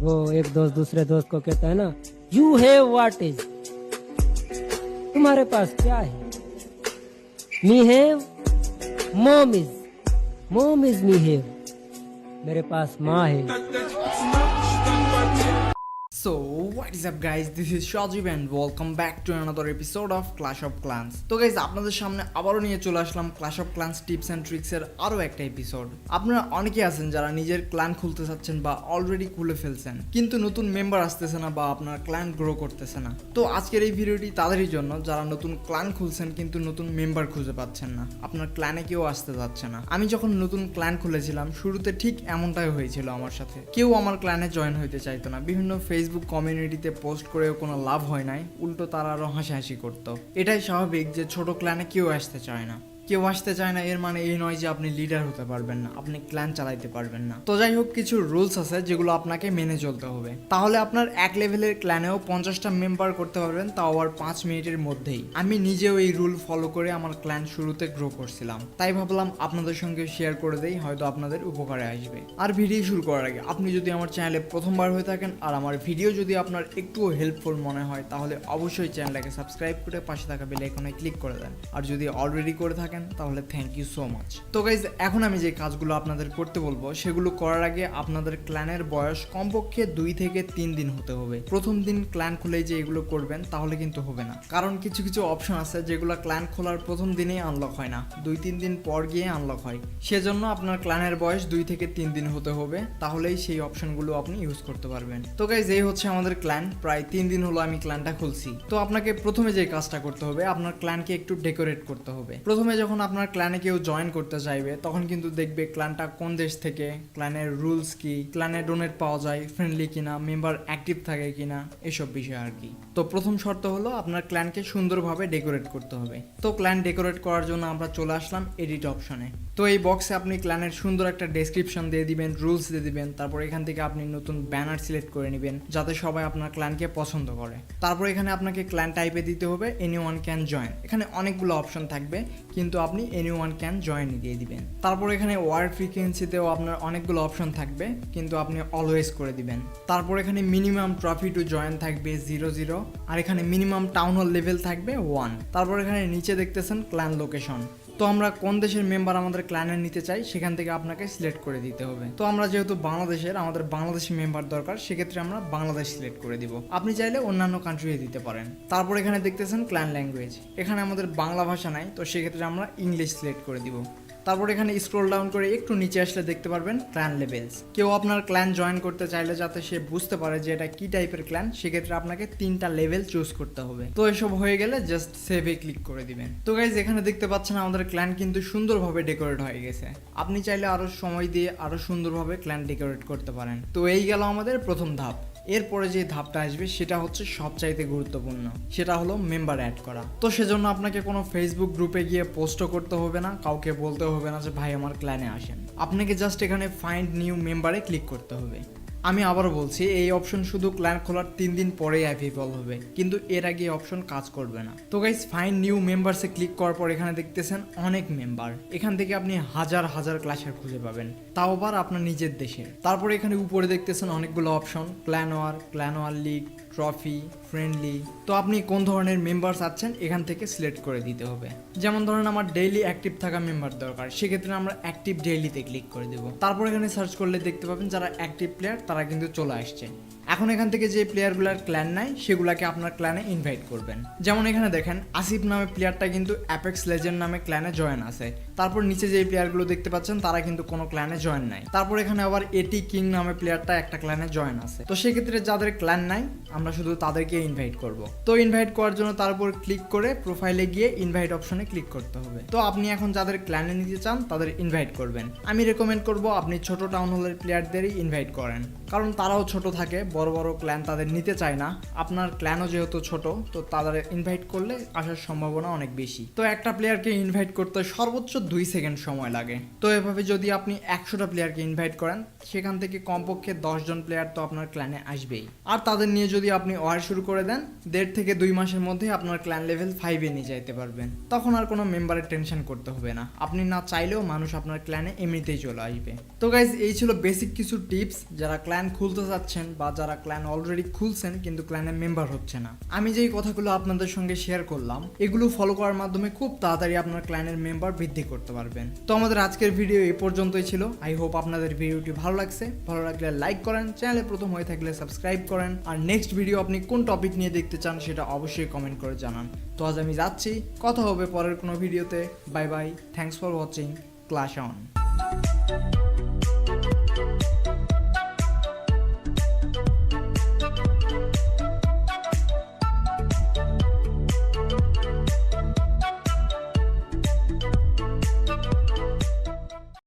वो एक दोस्त दूसरे दोस्त को कहता है ना, यू हैव व्हाट इज, तुम्हारे पास क्या है। Me have, mom is me have, मेरे पास माँ है। So what is up guys, this is Shajib and welcome back to another episode of Clash of Clans. তো গাইজ আপনাদের সামনে আবারও নিয়ে চলে আসলাম Clash of Clans tips and ট্রিক্সের আরও একটা এপিসোড। আপনারা অনেকেই আছেন যারা নিজের ক্ল্যান খুলতে চাচ্ছেন বা অলরেডি খুলে ফেলছেন, কিন্তু নতুন মেম্বার আসতেছে না বা আপনার ক্ল্যান গ্রো করতেছে না। তো আজকের এই ভিডিওটি তাদেরই জন্য যারা নতুন ক্ল্যান খুলছেন কিন্তু নতুন মেম্বার খুঁজে পাচ্ছেন না, আপনার ক্ল্যানে কেউ আসতে যাচ্ছে না। আমি যখন নতুন ক্ল্যান খুলেছিলাম শুরুতে ঠিক এমনটাই হয়েছিল আমার সাথে, কেউ আমার ক্ল্যানে জয়েন হইতে চাইতো না। বিভিন্ন ফেসবুক কমিউনিটিতে পোস্ট করেও কোনো লাভ হয় নাই, উল্টো তারা আরো হাসাহাসি করতো। এটাই স্বাভাবিক যে ছোট ক্ল্যানে কেউ আসতে চায় না। কেউ আসতে চায় না এর মানে এই নয় যে আপনি লিডার হতে পারবেন না, আপনি ক্ল্যান চালাইতে পারবেন না। তো যাই হোক, কিছু রুলস আছে যেগুলো আপনাকে মেনে চলতে হবে, তাহলে আপনার এক লেভেলের ক্ল্যানেও 50টা মেম্বার করতে পারবেন, তাও আবার 5 মিনিটের মধ্যেই। আমি নিজেও এই রুল ফলো করে আমার ক্ল্যান শুরুতে গ্রো করছিলাম, তাই ভাবলাম আপনাদের সঙ্গে শেয়ার করে দেই, হয়তো আপনাদের উপকারে আসবে। আর ভিডিও শুরু করার আগে আপনি যদি আমার চ্যানেলে প্রথমবার হয়ে থাকেন আর আমার ভিডিও যদি আপনার একটুও হেল্পফুল মনে হয়, তাহলে অবশ্যই চ্যানেলটাকে সাবস্ক্রাইব করে পাশে থাকা বেল আইকনে ক্লিক করে দেন। আর যদি অলরেডি করে থাকেন তাহলে থ্যাংক ইউ সো মাচ। তো গাইজ, এখন আমি যে কাজগুলো আপনাদের করতে বলবো সেগুলো করার আগে আপনাদের ক্ল্যানের বয়স কমপক্ষে 2 থেকে 3 দিন হতে হবে। প্রথম দিন ক্ল্যান খুলেই যে এগুলো করবেন তাহলে কিন্তু হবে না, কারণ কিছু কিছু অপশন আছে যেগুলো ক্ল্যান খোলার প্রথম দিনেই আনলক হয় না, 2-3 দিন পর গিয়ে আনলক হয়। সেজন্য আপনার ক্ল্যানের বয়স 2 থেকে 3 দিন হতে হবে, তাহলেই সেই অপশনগুলো আপনি ইউজ করতে পারবেন। তো গাইজ, এই হচ্ছে আমাদের ক্ল্যান। প্রায় 3 দিন হলো আমি ক্ল্যানটা খুলছি। তো আপনাকে প্রথমে যে কাজটা করতে হবে, আপনার ক্ল্যানকে একটু ডেকোরেট করতে হবে। প্রথমে যখন আপনার ক্ল্যানে কেউ জয়েন করতে চাইবে তখন কিন্তু দেখবে ক্ল্যানটা কোন দেশ থেকে, ক্ল্যানের রুলস কি, ক্ল্যানে ডোনেট পাওয়া যায়, ফ্রেন্ডলি কিনা, মেম্বার অ্যাক্টিভ থাকে কিনা, এসব বিষয় আর কি। তো প্রথম শর্ত হলো আপনার ক্ল্যানকে সুন্দরভাবে ডেকোরেট করতে হবে। তো ক্ল্যান ডেকোরেট করার জন্য আমরা চলে আসলাম এডিট অপশনে। তো এই বক্সে আপনি ক্ল্যানের সুন্দর একটা ডেসক্রিপশন দিয়ে দিবেন, রুলস দিয়ে দিবেন, তারপর এখান থেকে আপনি নতুন ব্যানার সিলেক্ট করে নেবেন যাতে সবাই আপনার ক্ল্যানকে পছন্দ করে। তারপর এখানে আপনাকে ক্ল্যান টাইপে দিতে হবে এনিওয়ান ক্যান জয়েন। এখানে অনেকগুলো অপশন থাকবে কিন্তু আপনি এনিওয়ান ক্যান জয়েন দিয়ে দিবেন। তারপর এখানে ওয়ার্ড ফ্রিকোয়েন্সিতেও আপনার অনেকগুলো অপশন থাকবে কিন্তু আপনি অলওয়েজ করে দিবেন। তারপর এখানে মিনিমাম ট্রফি টু জয়েন থাকবে 0 আর এখানে মিনিমাম টাউন হল লেভেল থাকবে 1। তারপর এখানে নিচে দেখতেছেন ক্ল্যান লোকেশন। তো আমরা কোন দেশের মেম্বার আমাদের ক্ল্যানে নিতে চাই সেখান থেকে আপনাকে সিলেক্ট করে দিতে হবে। তো আমরা যেহেতু বাংলাদেশের, আমাদের বাংলাদেশি মেম্বার দরকার, সেক্ষেত্রে আমরা বাংলাদেশ সিলেক্ট করে দিব। আপনি চাইলে অন্যান্য কান্ট্রি দিতে পারেন। তারপর এখানে দেখতেছেন ক্ল্যান ল্যাঙ্গুয়েজ, এখানে আমাদের বাংলা ভাষা নাই, তো সেক্ষেত্রে আমরা ইংলিশ সিলেক্ট করে দিব। তারপর এখানে স্ক্রল ডাউন করে একটু নিচে আসলে দেখতে পারবেন ক্ল্যান লেভেলস। কেউ আপনার ক্ল্যান জয়েন করতে চাইলে যাতে সে বুঝতে পারে যে এটা কি টাইপের ক্ল্যান, সেক্ষেত্রে আপনাকে 3টা লেভেল চুজ করতে হবে। তো এসব হয়ে গেলে জাস্ট সেভে ক্লিক করে দিবেন। তো গাইজ, এখানে দেখতে পাচ্ছেন আমাদের ক্ল্যান কিন্তু সুন্দরভাবে ডেকোরেট হয়ে গেছে। আপনি চাইলে আরো সময় দিয়ে আরো সুন্দরভাবে ক্ল্যান ডেকোরেট করতে পারেন। তো এই গেল আমাদের প্রথম ধাপ। এরপরে যে ধাপটা আসবে সেটা হচ্ছে সবচাইতে গুরুত্বপূর্ণ, সেটা হলো মেম্বার অ্যাড করা। তো সেজন্য আপনাকে কোনো ফেসবুক গ্রুপে গিয়ে পোস্টও করতে হবে না, কাউকে বলতে হবে না যে ভাই আমার ক্ল্যানে আসেন। আপনাকে জাস্ট এখানে ফাইন্ড নিউ মেম্বারে ক্লিক করতে হবে। আমি আবারও বলছি, এই অপশন শুধু ক্ল্যান খোলার 3 দিন পরেই অ্যাভেলেবল হবে, কিন্তু এর আগে এই অপশন কাজ করবে না। তো গাইস, ফাইন্ড নিউ মেম্বারসে ক্লিক করার পর এখানে দেখতেছেন অনেক মেম্বার। এখান থেকে আপনি হাজার হাজার ক্লাসের খুঁজে পাবেন, তাও আবার আপনার নিজের দেশের। তারপরে এখানে উপরে দেখতেছেন অনেকগুলো option, clan war league, trophy, friendly. তো আপনি কোন ধরনের মেম্বার চাচ্ছেন এখান থেকে সিলেক্ট করে দিতে হবে। যেমন ধরেন আমার ডেইলি অ্যাক্টিভ থাকা মেম্বার দরকার, সেক্ষেত্রে আমরা অ্যাক্টিভ ডেইলিতে ক্লিক করে দেব। তারপর এখানে সার্চ করলে দেখতে পাবেন যারা অ্যাক্টিভ প্লেয়ার তারা কিন্তু চলে আসছে। এখন এখান থেকে যে প্লেয়ারগুলোর ক্ল্যান নাই সেগুলোকে আপনার ক্ল্যানে ইনভাইট করবেন। যেমন এখানে দেখেন আসিফ নামে প্লেয়ারটা কিন্তু অ্যাপেক্স লেজেন্ড নামে ক্ল্যানে জয়েন আছে। তারপর নিচে যে প্লেয়ারগুলো দেখতে পাচ্ছেন তারা কিন্তু কোনো ক্ল্যানে জয়েন নাই। তারপর এখানে আবার এটি কিং নামে প্লেয়ারটা একটা ক্ল্যানে জয়েন আছে। তো সেক্ষেত্রে যাদের ক্ল্যান নাই আমরা শুধু তাদেরকে ইনভাইট করব। তো ইনভাইট করার জন্য তার উপর ক্লিক করে প্রোফাইলে গিয়ে ইনভাইট অপশনে ক্লিক করতে হবে। তো আপনি এখন যাদের ক্ল্যানে নিতে চান তাদের ইনভাইট করবেন। আমি রেকমেন্ড করব আপনি ছোট টাউন হলের প্লেয়ারদেরই ইনভাইট করেন, কারণ তারাও ছোট থাকে, বড় বড় ক্ল্যান তাদের নিতে চায় না। আপনার ক্ল্যানও যেহেতু ছোট, তো তাদের ইনভাইট করলে আসার সম্ভাবনা অনেক বেশি। তো একটা প্লেয়ারকে ইনভাইট করতে সর্বোচ্চ 2 সেকেন্ড সময় লাগে। তো এভাবে যদি আপনি 100টা প্লেয়ারকে ইনভাইট করেন, সেখান থেকে কমপক্ষে 10 জন প্লেয়ার তো আপনার ক্ল্যানে আসবেই। আর তাদের নিয়ে যদি যদি আপনি ওয়ার শুরু করে দেন 1.5 থেকে 2 মাসের মধ্যে আপনার ক্ল্যান লেভেল 5-এ নিয়ে যাইতে পারবেন। তখন আর কোনো মেম্বারের টেনশন করতে হবে না, আপনি না চাইলেও মানুষ আপনার ক্ল্যানে এমনিতেই চলে আসবে। তো গাইজ এই ছিল বেসিক কিছু টিপস যারা ক্ল্যান খুলতে চাচ্ছেন বা যারা ক্ল্যান অলরেডি খুলছেন কিন্তু ক্ল্যানে মেম্বার হচ্ছে না। আমি যেই কথাগুলো আপনাদের সঙ্গে শেয়ার করলাম এগুলো ফলো করার মাধ্যমে খুব তাড়াতাড়ি আপনার ক্ল্যানের মেম্বার বৃদ্ধি করতে পারবেন। তো আমাদের আজকের ভিডিও এই পর্যন্তই ছিল। আই হোপ আপনাদের ভিডিওটি ভালো লাগছে। ভালো লাগলে লাইক করেন, চ্যানেলে প্রথম হয়ে থাকলে সাবস্ক্রাইব করেন, আর নেক্সট ভিডিও আপনি কোন টপিক নিয়ে দেখতে চান সেটা অবশ্যই কমেন্ট করে জানান। তো আজ আমি যাচ্ছি, কথা হবে পরের কোনো ভিডিওতে। Bye bye, thanks for watching, clash on.